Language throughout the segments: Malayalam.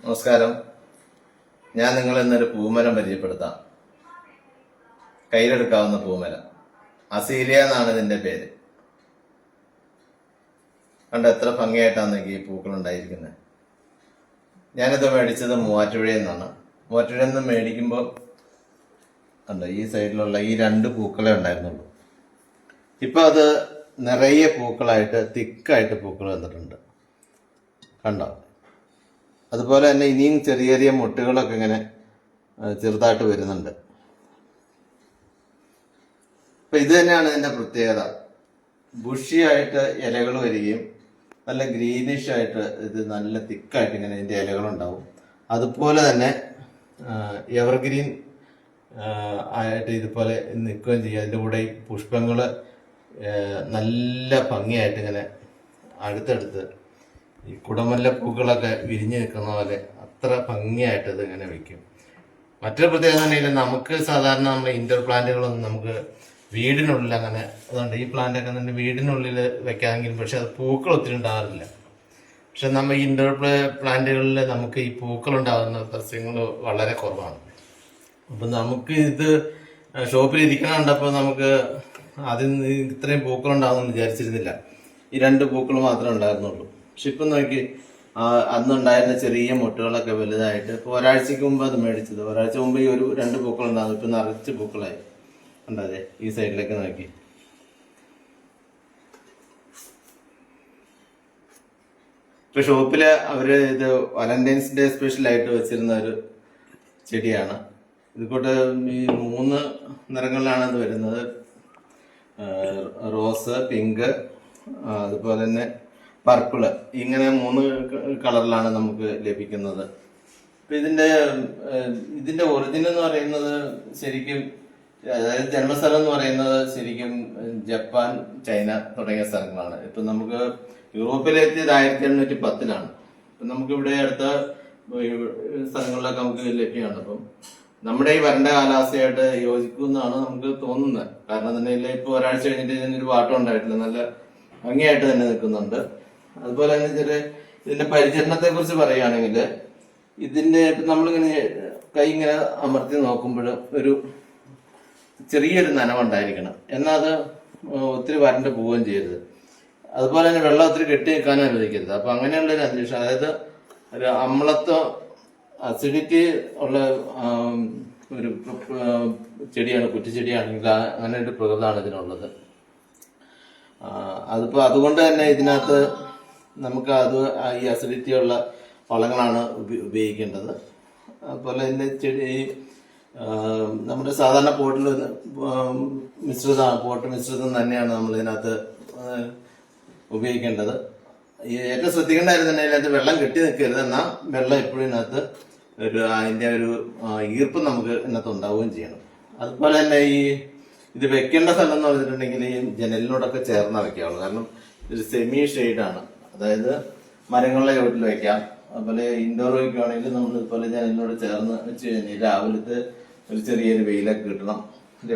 നമസ്കാരം. ഞാൻ നിങ്ങളെ ഇന്നൊരു പൂമരം പരിചയപ്പെടുത്താം. കയ്യിലെടുക്കാവുന്ന പൂമരം. അസീലിയ എന്നാണ് ഇതിന്റെ പേര്. കണ്ട എത്ര ഭംഗിയായിട്ടാണ് ഈ പൂക്കൾ ഉണ്ടായിരിക്കുന്നത്. ഞാനിത് മേടിച്ചത് മൂവാറ്റുപുഴയിൽ നിന്നാണ്. മൂവാറ്റുപുഴയിൽ നിന്ന് മേടിക്കുമ്പോൾ കണ്ടോ, ഈ സൈഡിലുള്ള ഈ രണ്ട് പൂക്കളെ ഉണ്ടായിരുന്നുള്ളൂ. ഇപ്പൊ അത് നിറയെ പൂക്കളായിട്ട് തിക്കായിട്ട് പൂക്കൾ വന്നിട്ടുണ്ട്. കണ്ടോ? അതുപോലെ തന്നെ ഇനിയും ചെറിയ ചെറിയ മുട്ടുകളൊക്കെ ഇങ്ങനെ ചെറുതായിട്ട് വരുന്നുണ്ട്. അപ്പൊ ഇത് തന്നെയാണ് ഇതിന്റെ പ്രത്യേകത. ബുഷിയായിട്ട് ഇലകൾ വരികയും നല്ല ഗ്രീനിഷ് ആയിട്ട് ഇത് നല്ല തിക്കായിട്ട് ഇങ്ങനെ ഇതിന്റെ ഇലകളുണ്ടാവും. അതുപോലെ തന്നെ എവർഗ്രീൻ ആയിട്ട് ഇതുപോലെ നിൽക്കുകയും ചെയ്യും. അതിൻ്റെ കൂടെ ഈ പുഷ്പങ്ങള് നല്ല ഭംഗിയായിട്ട് ഇങ്ങനെ അടുത്തടുത്ത് ഈ കുടമല്ല പൂക്കളൊക്കെ വിരിഞ്ഞു നിൽക്കുന്ന പോലെ അത്ര ഭംഗിയായിട്ട് ഇത് ഇങ്ങനെ വെക്കും. മറ്റൊരു പ്രത്യേകത തന്നെ നമുക്ക് സാധാരണ നമ്മൾ ഇൻഡോർ പ്ലാന്റുകളൊന്നും നമുക്ക് വീടിനുള്ളിൽ അങ്ങനെ അതുകൊണ്ട് ഈ പ്ലാന്റൊക്കെ തന്നെ വീടിനുള്ളിൽ വെക്കാമെങ്കിലും പക്ഷെ അത് പൂക്കൾ ഒത്തിരി ഉണ്ടാകാറില്ല. പക്ഷെ നമ്മൾ ഇൻഡോർ പ്ലാന്റുകളിൽ നമുക്ക് ഈ പൂക്കൾ ഉണ്ടാകുന്ന സസ്യങ്ങൾ വളരെ കുറവാണ്. അപ്പം നമുക്ക് ഇത് ഷോപ്പിൽ ഇരിക്കണ കണ്ടപ്പോൾ നമുക്ക് അതിന് ഇത്രയും പൂക്കളുണ്ടാകുമെന്ന് വിചാരിച്ചിരുന്നില്ല. ഈ രണ്ട് പൂക്കൾ മാത്രമേ ഉണ്ടായിരുന്നുള്ളൂ. പക്ഷെ ഇപ്പം നോക്കി, അന്നുണ്ടായിരുന്ന ചെറിയ മുട്ടുകളൊക്കെ വലുതായിട്ട് ഇപ്പോൾ ഒരാഴ്ചക്ക് മുമ്പ് അത് മേടിച്ചത്. ഒരാഴ്ച മുമ്പ് ഈ ഒരു രണ്ട് പൂക്കൾ ഉണ്ടാകും. ഇപ്പം നിറച്ച് പൂക്കളായി. ഉണ്ടാതെ ഈ സൈഡിലേക്ക് നോക്കി. ഇപ്പൊ ഷോപ്പില് അവര് ഇത് വാലന്റൈൻസ് ഡേ സ്പെഷ്യൽ ആയിട്ട് വെച്ചിരുന്ന ഒരു ചെടിയാണ്. ഇതുകൂട്ട് ഈ 3 നിറങ്ങളിലാണ് ഇത് വരുന്നത്. റോസ്, പിങ്ക്, അതുപോലെ തന്നെ പർപ്പിള്. ഇങ്ങനെ 3 കളറിലാണ് നമുക്ക് ലഭിക്കുന്നത്. അപ്പൊ ഇതിന്റെ ഒറിജിൻ എന്ന് പറയുന്നത് ശരിക്കും, അതായത് ജന്മസ്ഥലം എന്ന് പറയുന്നത് ശരിക്കും ജപ്പാൻ, ചൈന തുടങ്ങിയ സ്ഥലങ്ങളാണ്. ഇപ്പൊ നമുക്ക് യൂറോപ്പിലെത്തിയത് 1810-ലാണ്. ഇപ്പൊ നമുക്കിവിടെ അടുത്ത സ്ഥലങ്ങളിലൊക്കെ നമുക്ക് ലഭ്യമാണ്. അപ്പം നമ്മുടെ ഈ വരണ്ട കാലാവസ്ഥയായിട്ട് യോജിക്കുമെന്നാണ് നമുക്ക് തോന്നുന്നത്. കാരണം തന്നെ ഇപ്പൊ ഒരാഴ്ച കഴിഞ്ഞിട്ട് ഇതിനൊരു വാട്ടം ഉണ്ടായിട്ടില്ല. നല്ല ഭംഗിയായിട്ട് തന്നെ നിൽക്കുന്നുണ്ട്. അതുപോലെ തന്നെ ഇതിന്റെ പരിചരണത്തെ കുറിച്ച് പറയുകയാണെങ്കിൽ ഇതിന്റെ നമ്മളിങ്ങനെ കൈ ഇങ്ങനെ അമർത്തി നോക്കുമ്പോൾ ഒരു ചെറിയൊരു നനവുണ്ടായിരിക്കണം. എന്നാൽ അത് ഒത്തിരി വരണ്ട് പോവുകയും ചെയ്യരുത്. അതുപോലെ തന്നെ വെള്ളം ഒത്തിരി കെട്ടി നിൽക്കാനും അനുവദിക്കരുത്. അപ്പൊ അങ്ങനെയുള്ള ഒരു അന്തരീക്ഷം, അതായത് ഒരു അമ്ലത്വം, അസിഡിറ്റി ഉള്ള ഒരു ചെടിയാണ്, കുറ്റിച്ചെടിയാണെങ്കിൽ അങ്ങനെ ഒരു പ്രകൃതമാണ് ഇതിനുള്ളത്. അതുകൊണ്ട് തന്നെ ഇതിനകത്ത് നമുക്ക് ഈ അസിഡിറ്റി ഉള്ള വളങ്ങളാണ് ഉപയോഗിക്കേണ്ടത്. അതുപോലെ തന്നെ ചെടി നമ്മുടെ സാധാരണ പോട്ട് മിശ്രിതം തന്നെയാണ് നമ്മൾ ഇതിനകത്ത് ഉപയോഗിക്കേണ്ടത്. ഏറ്റവും ശ്രദ്ധിക്കേണ്ട കാര്യം തന്നെ ഇതിനകത്ത് വെള്ളം കെട്ടി നിൽക്കരുത്. എന്നാൽ വെള്ളം എപ്പോഴും ഇതിനകത്ത് അതിന്റെ ഒരു ഈർപ്പം നമുക്ക് ഇതിനകത്ത് ഉണ്ടാവുകയും ചെയ്യണം. അതുപോലെ തന്നെ ഇത് വെക്കേണ്ട സ്ഥലം എന്ന് പറഞ്ഞിട്ടുണ്ടെങ്കിൽ ഈ ജനലിനോടൊക്കെ ചേർന്ന് വെക്കാവുള്ളൂ. കാരണം ഒരു സെമി ഷെയ്ഡാണ്. അതായത് മരങ്ങളുടെ ചുവട്ടിൽ വെക്കാം. അതുപോലെ ഇൻഡോർ വയ്ക്കുകയാണെങ്കിൽ നമ്മൾ ഇതുപോലെ ജനലിനോട് ചേർന്ന് വെച്ച് കഴിഞ്ഞാൽ രാവിലത്തെ ഒരു ചെറിയൊരു വെയിലൊക്കെ കിട്ടണം.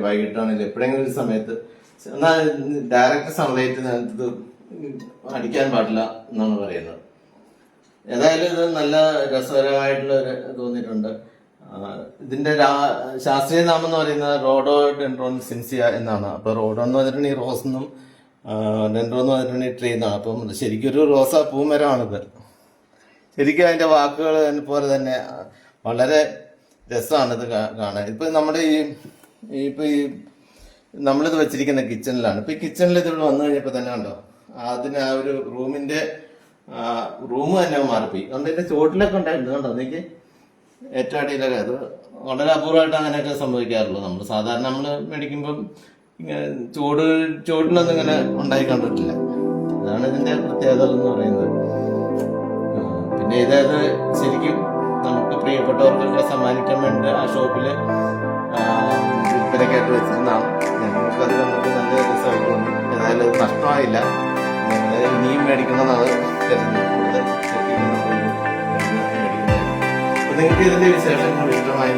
വൈകിട്ടാണെങ്കിൽ എപ്പോഴെങ്കിലും ഒരു സമയത്ത്, എന്നാൽ ഡയറക്റ്റ് സൺലൈറ്റ് ഇത് അടിക്കാൻ പാടില്ല എന്നാണ് പറയുന്നത്. ഏതായാലും ഇത് നല്ല രസകരമായിട്ടുള്ള തോന്നിയിട്ടുണ്ട്. ഇതിന്റെ ശാസ്ത്രീയ നാമം എന്ന് പറയുന്നത് റോഡോഡെൻഡ്രോൺ സിൻസിയ എന്നാണ്. അപ്പൊ റോഡോ എന്ന് പറഞ്ഞിട്ടുണ്ടെങ്കിൽ റോസ് എന്നും ഡെൻഡ്രോ എന്ന് പറഞ്ഞിട്ടുണ്ടെങ്കിൽ ട്രീ എന്നാണ്. അപ്പം ശരിക്കും ഒരു റോസാ പൂമരമാണിത്. ശരിക്കും അതിന്റെ വാക്കുകൾ പോലെ തന്നെ വളരെ രസമാണ് ഇത് കാണാൻ. ഇപ്പൊ നമ്മുടെ നമ്മളിത് വെച്ചിരിക്കുന്ന കിച്ചണിലാണ്. ഇപ്പൊ ഈ കിച്ചണിൽ ഇതിവിടെ വന്നു കഴിഞ്ഞപ്പോ തന്നെ കണ്ടോ, അതിന് ആ ഒരു റൂം തന്നെ മാറിപ്പോയി. അതുകൊണ്ട് ഇതിന്റെ ചോട്ടിലൊക്കെ ഉണ്ടായിരുന്നു. കണ്ടോ, എനിക്ക് ഏറ്റവും അടിയിലൊക്കെ അത് വളരെ അപൂർവമായിട്ട് അങ്ങനെയൊക്കെ സംഭവിക്കാറുള്ളൂ. നമ്മൾ സാധാരണ മേടിക്കുമ്പം ഇങ്ങനെ ചോട്ടിലൊന്നും ഇങ്ങനെ ഉണ്ടായി കണ്ടിട്ടില്ല. അതാണ് ഇതിന്റെ പ്രത്യേകത എന്ന് പറയുന്നത്. പിന്നെ ഇതത് ശരിക്കും നമുക്ക് പ്രിയപ്പെട്ടവർക്കൊക്കെ സമ്മാനിക്കാൻ വേണ്ടി ആ ഷോപ്പില് വിൽപ്പനയ്ക്കായിട്ട് വെച്ചിരുന്നതാണ്. ഞങ്ങൾക്കത് കണ്ടിട്ട് നല്ല രസമായിട്ടുണ്ട്. ഏതായാലും അത് നഷ്ടമായില്ല. ഇനിയും മേടിക്കുന്നതാണ് കൂടുതൽ. നിങ്ങൾക്ക് ഇതിന്റെ വിശേഷങ്ങൾ ഇഷ്ടമായി